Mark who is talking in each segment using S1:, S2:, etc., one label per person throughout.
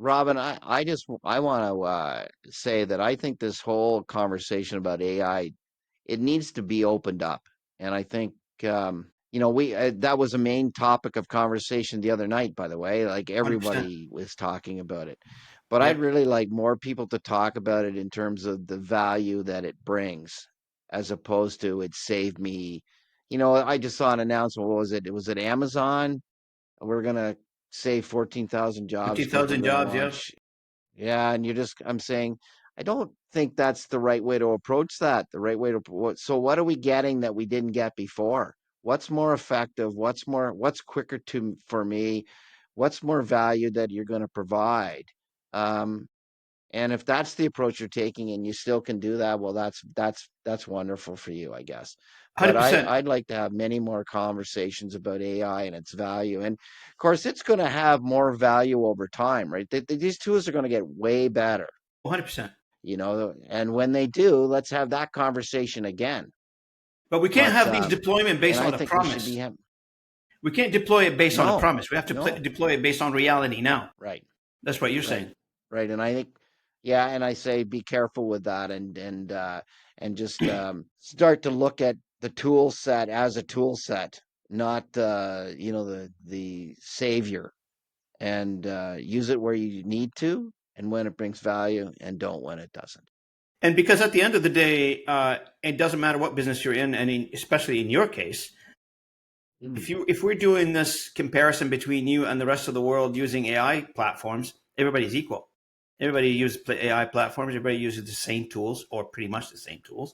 S1: Robin, I want to say that I think this whole conversation about AI, it needs to be opened up, and I think we that was a main topic of conversation the other night. By the way, like
S2: 100%.
S1: everybody was talking about it, but I'd
S2: Yep.
S1: really like more people to talk about it in terms of the value that it brings, as opposed to it saved me. I just saw an announcement. What was it? Was it Amazon? We're gonna save 14,000 jobs because we're
S2: 50,000
S1: gonna
S2: jobs. Yeah.
S1: launch. Yeah, and I'm saying, I don't think that's the right way to approach that. The right way to, so what are we getting that we didn't get before? What's more effective? What's quicker for me? What's more value that you're going to provide? Um, and if that's the approach you're taking and you still can do that, well, that's wonderful for you, I guess. But
S2: 100%.
S1: I'd like to have many more conversations about AI and its value. And of course, it's going to have more value over time, right? These tools are going to get way better,
S2: 100%.
S1: and when they do, let's have that conversation again.
S2: But we can't
S1: But
S2: have these deployment
S1: and
S2: based
S1: I
S2: on a
S1: think we should
S2: promise.
S1: be
S2: We can't deploy it based on a
S1: no,
S2: promise. We have to
S1: no,
S2: deploy it based on reality now.
S1: right.
S2: That's what you're
S1: Right.
S2: saying.
S1: Right. And I think, yeah, and I say be careful with that and just start to look at the tool set as a tool set, not the savior, and use it where you need to and when it brings value, and don't when it doesn't.
S2: And because at the end of the day, it doesn't matter what business you're in, and especially in your case,
S1: Mm.
S2: if we're doing this comparison between you and the rest of the world using AI platforms, everybody's equal. Everybody uses AI platforms. Everybody uses the same tools or pretty much the same tools.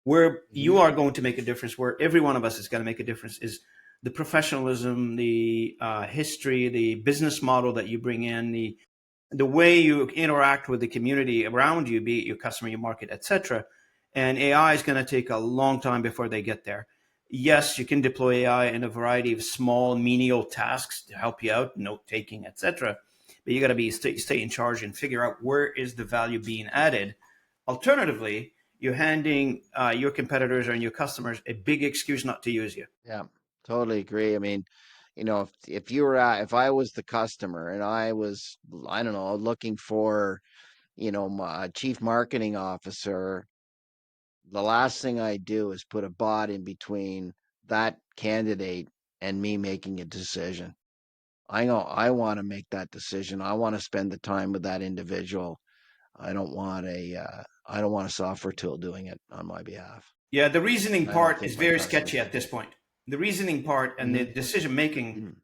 S2: Where
S1: Hmm.
S2: you are going to make a difference, where every one of us is going to make a difference, is the professionalism, the history, the business model that you bring in, the way you interact with the community around you, be it your customer, your market, etc. And AI is going to take a long time before they get there. Yes, you can deploy AI in a variety of small menial tasks to help you out, note taking, etc. But you got to stay in charge and figure out where is the value being added. Alternatively, you're handing your competitors and your customers a big excuse not to use you.
S1: Yeah, totally agree. I mean, if you were if I was the customer and I was, I don't know, looking for, my chief marketing officer, the last thing I do is put a bot in between that candidate and me making a decision. I know I want to make that decision. I want to spend the time with that individual. I don't want a software tool doing it on my behalf.
S2: Yeah, the reasoning
S1: I don't
S2: part is
S1: think my
S2: very
S1: customers
S2: sketchy
S1: should
S2: at
S1: do
S2: this point. The reasoning part
S1: it.
S2: and the decision making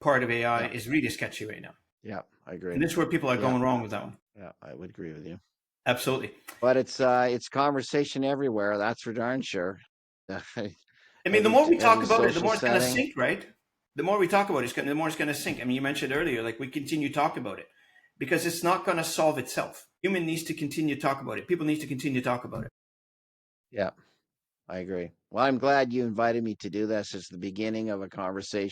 S2: part of AI
S1: Yeah,
S2: is really sketchy right now.
S1: yeah, I
S2: And
S1: agree.
S2: this is where people are
S1: Yeah,
S2: going wrong with that one.
S1: yeah, I would agree with you.
S2: Absolutely.
S1: But it's conversation everywhere. That's for darn sure.
S2: I mean, the more we talk
S1: Every
S2: about it, the
S1: social
S2: more it's going to
S1: setting.
S2: sink, right? The more we talk about it, the more it's going to sink. I mean, you mentioned earlier, like we continue to talk about it because it's not going to solve itself. Human needs to continue to talk about it. People need to continue to talk about it.
S1: Yeah, I agree. Well, I'm glad you invited me to do this. It's the beginning of a conversation.